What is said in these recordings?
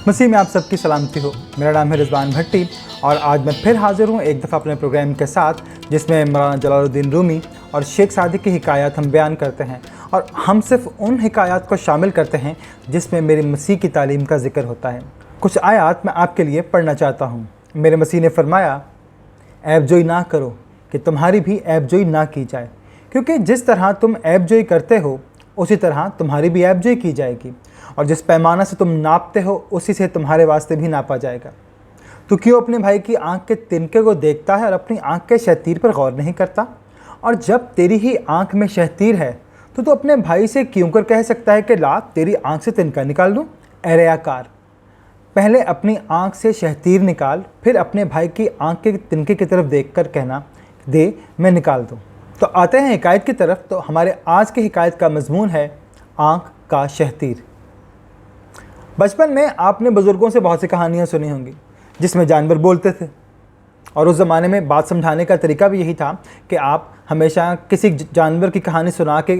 मसीह में आप सबकी सलामती हो। मेरा नाम है रिजवान भट्टी और आज मैं फिर हाज़िर हूँ एक दफ़ा अपने प्रोग्राम के साथ, जिसमें मौलाना जलालुद्दीन रूमी और शेख सादी की हिकायत हम बयान करते हैं। और हम सिर्फ उन हिकायत को शामिल करते हैं जिसमें मेरी मसीह की तालीम का जिक्र होता है। कुछ आयात मैं आपके लिए पढ़ना चाहता हूँ। मेरे मसीह ने फरमाया, ऐबजोई ना करो कि तुम्हारी भी ऐबजोई ना की जाए, क्योंकि जिस तरह तुम ऐबजोई करते हो उसी तरह तुम्हारी भी ऐबजोई की जाएगी, और जिस पैमाना से तुम नापते हो उसी से तुम्हारे वास्ते भी नापा जाएगा। तो क्यों अपने भाई की आंख के तिनके को देखता है और अपनी आंख के शहतीर पर गौर नहीं करता? और जब तेरी ही आंख में शहतीर है तो तू अपने भाई से क्यों कर कह सकता है कि ला तेरी आंख से तिनका निकाल दूँ? ए रियाकार, पहले अपनी आंख से शहतीर निकाल, फिर अपने भाई की आंख के तिनके की तरफ देखकर कहना, दे मैं निकाल दूँ। तो आते हैं हिकायत की तरफ। तो हमारे आज की हिकायत का मजमून है आंख का शहतीर। बचपन में आपने बुज़ुर्गों से बहुत सी कहानियाँ सुनी होंगी जिसमें जानवर बोलते थे, और उस ज़माने में बात समझाने का तरीका भी यही था कि आप हमेशा किसी जानवर की कहानी सुना के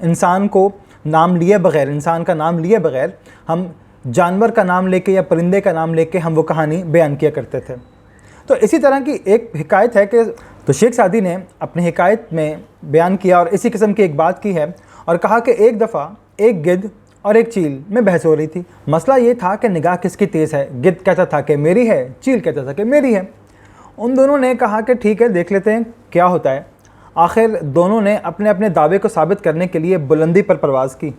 इंसान को नाम लिए बग़ैर, इंसान का नाम लिए बग़ैर हम जानवर का नाम लेके या परिंदे का नाम लेके हम वो कहानी बयान किया करते थे। तो इसी तरह की एक हिकायत है कि तो शेख सादी ने अपनी हिकायत में बयान किया और इसी किस्म की एक बात की है, और कहा कि एक दफ़ा एक गिद्ध और एक चील में बहस हो रही थी। मसला ये था कि निगाह किसकी तेज़ है। गिद्ध कहता था कि मेरी है, चील कहता था कि मेरी है। उन दोनों ने कहा कि ठीक है, देख लेते हैं क्या होता है। आखिर दोनों ने अपने अपने दावे को साबित करने के लिए बुलंदी पर परवाज़ की।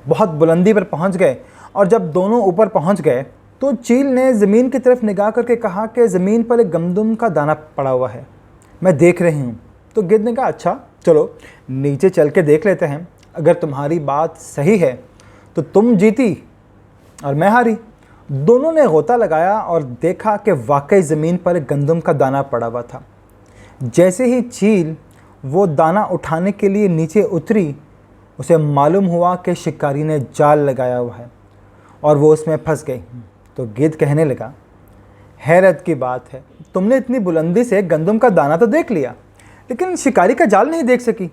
बहुत बुलंदी पर पहुंच गए, और जब दोनों ऊपर पहुंच गए तो चील ने ज़मीन की तरफ निगाह करके कहा कि ज़मीन पर एक गंदम का दाना पड़ा हुआ है, मैं देख रही हूँ। तो गिद्ध ने कहा, अच्छा चलो नीचे चल के देख लेते हैं, अगर तुम्हारी बात सही है तो तुम जीती और मैं हारी। दोनों ने गोता लगाया और देखा कि वाकई ज़मीन पर एक गंदम का दाना पड़ा हुआ था। जैसे ही चील वो दाना उठाने के लिए नीचे उतरी, उसे मालूम हुआ कि शिकारी ने जाल लगाया हुआ है और वो उसमें फंस गई। तो गिद्ध कहने लगा, हैरत की बात है, तुमने इतनी बुलंदी से गंदम का दाना तो देख लिया, लेकिन शिकारी का जाल नहीं देख सकी।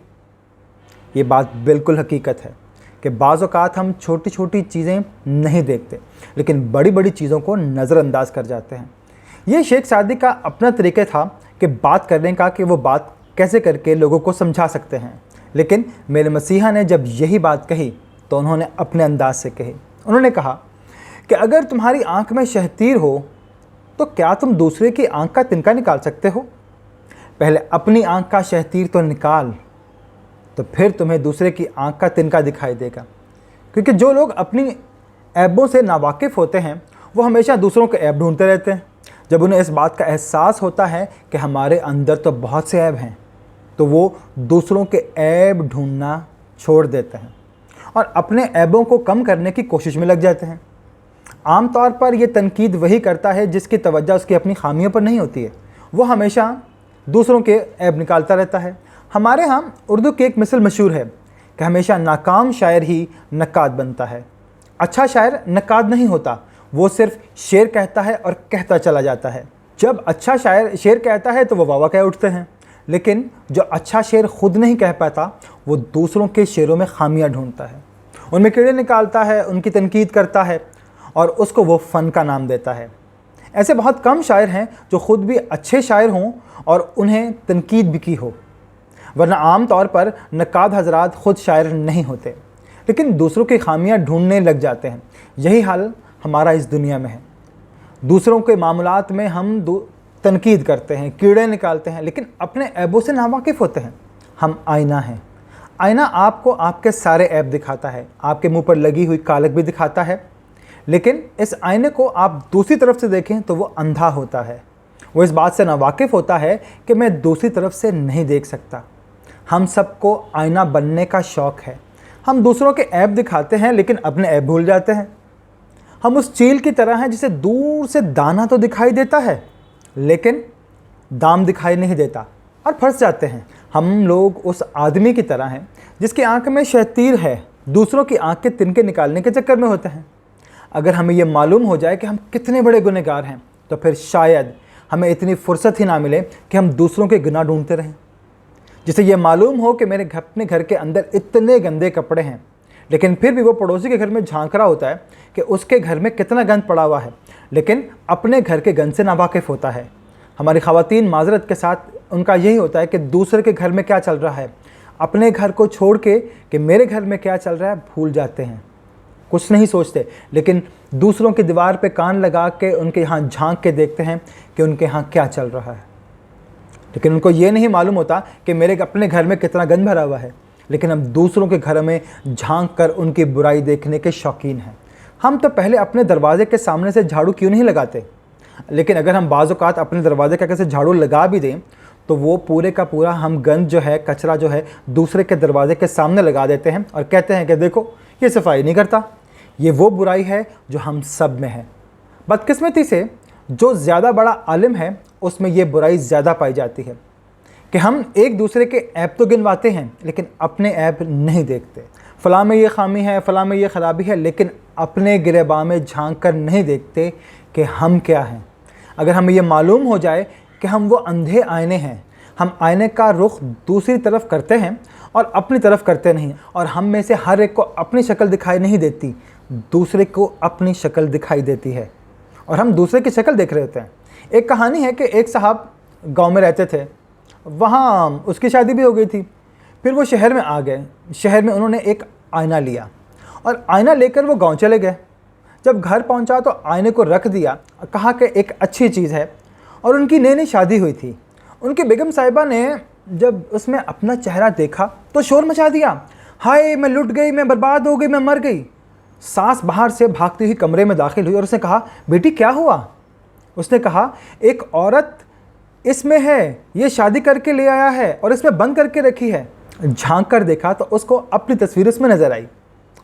ये बात बिल्कुल हकीकत है कि बाज़ औक़ात हम छोटी छोटी चीज़ें नहीं देखते, लेकिन बड़ी बड़ी चीज़ों को नज़रअंदाज कर जाते हैं। ये शेख सादी का अपना तरीक़ा था कि बात करने का, कि वो बात कैसे करके लोगों को समझा सकते हैं। लेकिन मेरे मसीहा ने जब यही बात कही तो उन्होंने अपने अंदाज से कही। उन्होंने कहा कि अगर तुम्हारी आंख में शहतीर हो तो क्या तुम दूसरे की आंख का तिनका निकाल सकते हो? पहले अपनी आंख का शहतीर तो निकाल, तो फिर तुम्हें दूसरे की आंख का तिनका दिखाई देगा। क्योंकि जो लोग अपनी ऐबों से नावाकिफ़ होते हैं वो हमेशा दूसरों के ऐब ढूंढते रहते हैं। जब उन्हें इस बात का एहसास होता है कि हमारे अंदर तो बहुत से ऐब हैं, तो वो दूसरों के ऐब ढूंढना छोड़ देते हैं और अपने ऐबों को कम करने की कोशिश में लग जाते हैं। आम तौर पर यह तनकीद वही करता है जिसकी तवज्जो उसकी अपनी खामियों पर नहीं होती है। वो हमेशा दूसरों के ऐब निकालता रहता है। हमारे यहाँ उर्दू की एक मिसल मशहूर है कि हमेशा नाकाम शायर ही नक्काद बनता है। अच्छा शायर नक्काद नहीं होता, वो सिर्फ शेर कहता है और कहता चला जाता है। जब अच्छा शायर शेर कहता है तो वो वाह वाह कह उठते हैं, लेकिन जो अच्छा शेर खुद नहीं कह पाता वो दूसरों के शेरों में खामियां ढूंढता है, उनमें कीड़े निकालता है, उनकी तनकीद करता है और उसको वो फ़न का नाम देता है। ऐसे बहुत कम शायर हैं जो ख़ुद भी अच्छे शायर हों और उन्हें तनकीद भी की हो, वरना आम तौर पर नक्काद हजरात ख़ुद शायर नहीं होते, लेकिन दूसरों की खामियां ढूंढने लग जाते हैं। यही हाल हमारा इस दुनिया में है। दूसरों के मामलात में हम तनकीद करते हैं, कीड़े निकालते हैं, लेकिन अपने ऐबों से नावाकिफ़ होते हैं। हम आईना हैं। आईना आपको आपके सारे ऐब दिखाता है, आपके मुंह पर लगी हुई कालक भी दिखाता है, लेकिन इस आईने को आप दूसरी तरफ से देखें तो वो अंधा होता है। वो इस बात से नावाकिफ़ होता है कि मैं दूसरी तरफ से नहीं देख सकता। हम सबको आईना बनने का शौक़ है। हम दूसरों के ऐब दिखाते हैं लेकिन अपने ऐब भूल जाते हैं। हम उस चील की तरह हैं जिसे दूर से दाना तो दिखाई देता है लेकिन दाम दिखाई नहीं देता, और फंस जाते हैं। हम लोग उस आदमी की तरह हैं जिसकी आंख में शहतीर है, दूसरों की आंख के तिनके निकालने के चक्कर में होते हैं। अगर हमें यह मालूम हो जाए कि हम कितने बड़े गुनहगार हैं तो फिर शायद हमें इतनी फुर्सत ही ना मिले कि हम दूसरों के गुनाह ढूंढते रहें। जिसे ये मालूम हो कि मेरे अपने घर के अंदर इतने गंदे कपड़े हैं, लेकिन फिर भी वो पड़ोसी के घर में झांक रहा होता है कि उसके घर में कितना गंद पड़ा हुआ है, लेकिन अपने घर के गंद से नावाकिफ़ होता है। हमारी ख़वातीन माजरत के साथ उनका यही होता है कि दूसरे के घर में क्या चल रहा है, अपने घर को छोड़ के कि मेरे घर में क्या चल रहा है भूल जाते हैं, कुछ नहीं सोचते, लेकिन दूसरों की दीवार पे कान लगा के उनके यहाँ झांक के देखते हैं कि उनके यहाँ क्या चल रहा है। लेकिन उनको ये नहीं मालूम होता कि मेरे अपने घर में कितना गंद भरा हुआ है, लेकिन हम दूसरों के घर में झांक कर उनकी बुराई देखने के शौकीन हैं। हम तो पहले अपने दरवाजे के सामने से झाड़ू क्यों नहीं लगाते, लेकिन अगर हम बाज़ औक़ात अपने दरवाजे के आगे से झाड़ू लगा भी दें तो वो पूरे का पूरा हम गंद जो है, कचरा जो है, दूसरे के दरवाजे के सामने लगा देते हैं और कहते हैं कि देखो ये सफाई नहीं करता। ये वो बुराई है जो हम सब में है। बदकिस्मती से जो ज़्यादा बड़ा आलिम है उसमें ये बुराई ज़्यादा पाई जाती है कि हम एक दूसरे के ऐब तो गिनवाते हैं लेकिन अपने ऐब नहीं देखते। फ़लाँ में ये ख़ामी है, फ़लाँ में ये ख़राबी है, लेकिन अपने गिरेबान में झांक कर नहीं देखते कि हम क्या हैं। अगर हमें ये मालूम हो जाए कि हम वो अंधे आईने हैं, हम आईने का रुख दूसरी तरफ करते हैं और अपनी तरफ करते नहीं, और हम में से हर एक को अपनी शक्ल दिखाई नहीं देती, दूसरे को अपनी शक्ल दिखाई देती है और हम दूसरे की शक्ल देख रहे होते हैं। एक कहानी है कि एक साहब गांव में रहते थे, वहाँ उसकी शादी भी हो गई थी। फिर वो शहर में आ गए। शहर में उन्होंने एक आईना लिया और आईना लेकर वो गांव चले गए। जब घर पहुंचा तो आईने को रख दिया, कहा कि एक अच्छी चीज़ है, और उनकी नई नई शादी हुई थी। उनकी बेगम साहिबा ने जब उसमें अपना चेहरा देखा तो शोर मचा दिया, हाय मैं लुट गई, मैं बर्बाद हो गई, मैं मर गई। सास बाहर से भागती हुई कमरे में दाखिल हुई और उसने कहा, बेटी क्या हुआ? उसने कहा, एक औरत इसमें है, ये शादी करके ले आया है और इसमें बंद करके रखी है। झांक कर देखा तो उसको अपनी तस्वीर उसमें नज़र आई।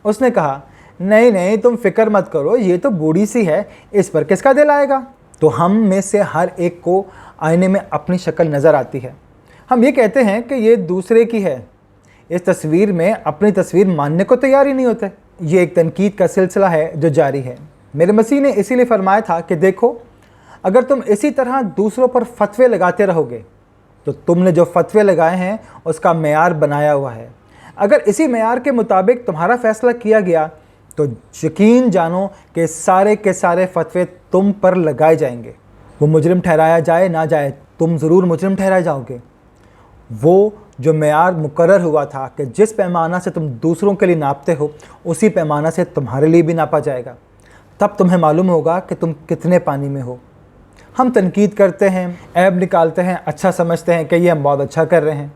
उसने कहा, नहीं नहीं तुम फिक्र मत करो, ये तो बूढ़ी सी है, इस पर किसका दिल आएगा। तो हम में से हर एक को आईने में अपनी शक्ल नज़र आती है। हम ये कहते हैं कि ये दूसरे की है, इस तस्वीर में अपनी तस्वीर मानने को तैयार ही नहीं होते। ये एक तनकीद का सिलसिला है जो जारी है। मेरे मसीह ने इसीलिए फरमाया था कि देखो, अगर तुम इसी तरह दूसरों पर फतवे लगाते रहोगे तो तुमने जो फतवे लगाए हैं उसका मेयार बनाया हुआ है। अगर इसी मेयार के मुताबिक तुम्हारा फ़ैसला किया गया तो यकीन जानो कि सारे के सारे फतवे तुम पर लगाए जाएंगे। वो मुजरिम ठहराया जाए ना जाए, तुम ज़रूर मुजरिम ठहराए जाओगे। वो जो मेयार मुकर्रर हुआ था कि जिस पैमाना से तुम दूसरों के लिए नापते हो उसी पैमाना से तुम्हारे लिए भी नापा जाएगा। तब तुम्हें मालूम होगा कि तुम कितने पानी में हो। हम तनकीद करते हैं, ऐब निकालते हैं, अच्छा समझते हैं कि ये हम बहुत अच्छा कर रहे हैं,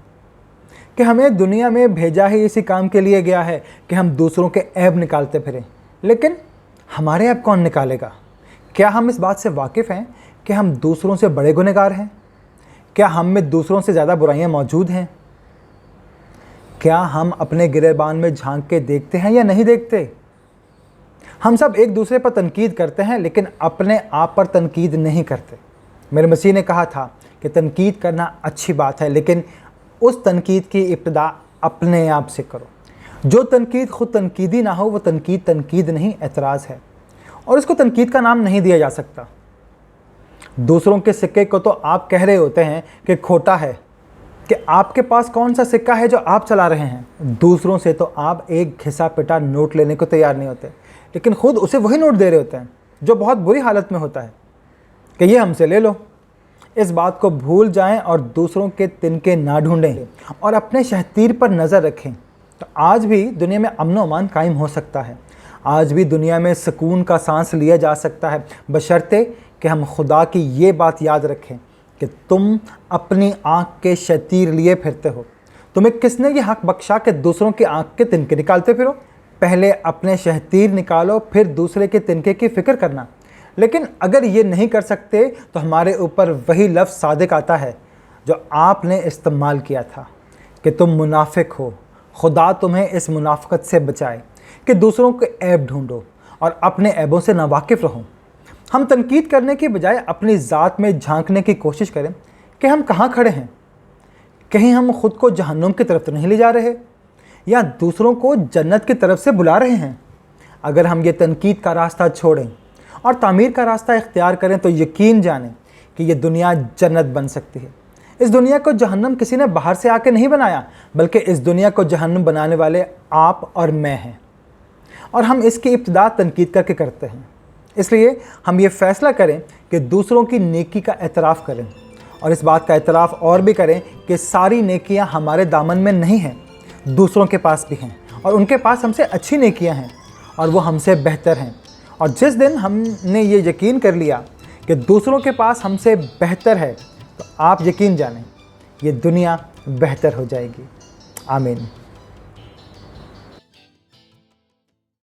कि हमें दुनिया में भेजा ही इसी काम के लिए गया है कि हम दूसरों के ऐब निकालते फिरें। लेकिन हमारे ऐब कौन निकालेगा? क्या हम इस बात से वाकिफ़ हैं कि हम दूसरों से बड़े गुनहगार हैं? क्या हम में दूसरों से ज़्यादा बुराइयां मौजूद हैं? क्या हम अपने गिरेबान में झांक के देखते हैं या नहीं देखते? हम सब एक दूसरे पर तनकीद करते हैं लेकिन अपने आप पर तनकीद नहीं करते। मेरे मसीह ने कहा था कि तनकीद करना अच्छी बात है, लेकिन उस तनकीद की इब्तिदा अपने आप से करो। जो तनकीद ख़ुद तनकीदी ना हो वो तनकीद नहीं, एतराज़ है, और इसको तनकीद का नाम नहीं दिया जा सकता। दूसरों के सिक्के को तो आप कह रहे होते हैं कि खोटा है, कि आपके पास कौन सा सिक्का है जो आप चला रहे हैं। दूसरों से तो आप एक घिसा पिटा नोट लेने को तैयार नहीं होते, लेकिन ख़ुद उसे वही नोट दे रहे होते हैं जो बहुत बुरी हालत में होता है कि ये हमसे ले लो। इस बात को भूल जाएं और दूसरों के तिनके ना ढूंढें और अपने शहतीर पर नज़र रखें, तो आज भी दुनिया में अमन व अमान कायम हो सकता है। आज भी दुनिया में सुकून का सांस लिया जा सकता है, बशर्ते कि हम खुदा की ये बात याद रखें कि तुम अपनी आँख के शतीर लिए फिरते हो। तुम्हें किसने ये हक़ बख्शा कि दूसरों की आँख के तिनके निकालते फिरो? पहले अपने शहतीर निकालो, फिर दूसरे के तिनके की फ़िक्र करना। लेकिन अगर ये नहीं कर सकते तो हमारे ऊपर वही लफ्ज़ सादिक आता है जो आपने इस्तेमाल किया था कि तुम मुनाफिक हो। खुदा तुम्हें इस मुनाफ़िकत से बचाए कि दूसरों के ऐब ढूंढो और अपने ऐबों से नावाकिफ़ रहो। हम तनकीद करने की बजाय अपनी ज़ात में झांकने की कोशिश करें कि हम कहाँ खड़े हैं। कहीं हम ख़ुद को जहन्नुम की तरफ तो नहीं ले जा रहे या दूसरों को जन्नत की तरफ से बुला रहे हैं। अगर हम ये तनकीद का रास्ता छोड़ें और तामीर का रास्ता इख्तियार करें तो यकीन जानें कि ये दुनिया जन्नत बन सकती है। इस दुनिया को जहन्नम किसी ने बाहर से आके नहीं बनाया, बल्कि इस दुनिया को जहन्नम बनाने वाले आप और मैं हैं। और हम इसकी इब्तिदा तनकीद करके करते हैं। इसलिए हम ये फ़ैसला करें कि दूसरों की नेकी का एतराफ़ करें और इस बात का एतराफ़ और भी करें कि सारी नेकियां हमारे दामन में नहीं हैं, दूसरों के पास भी हैं और उनके पास हमसे अच्छी नेकियां हैं और वो हमसे बेहतर हैं। और जिस दिन हमने ये यकीन कर लिया कि दूसरों के पास हमसे बेहतर है, तो आप यकीन जानें ये दुनिया बेहतर हो जाएगी। आमीन।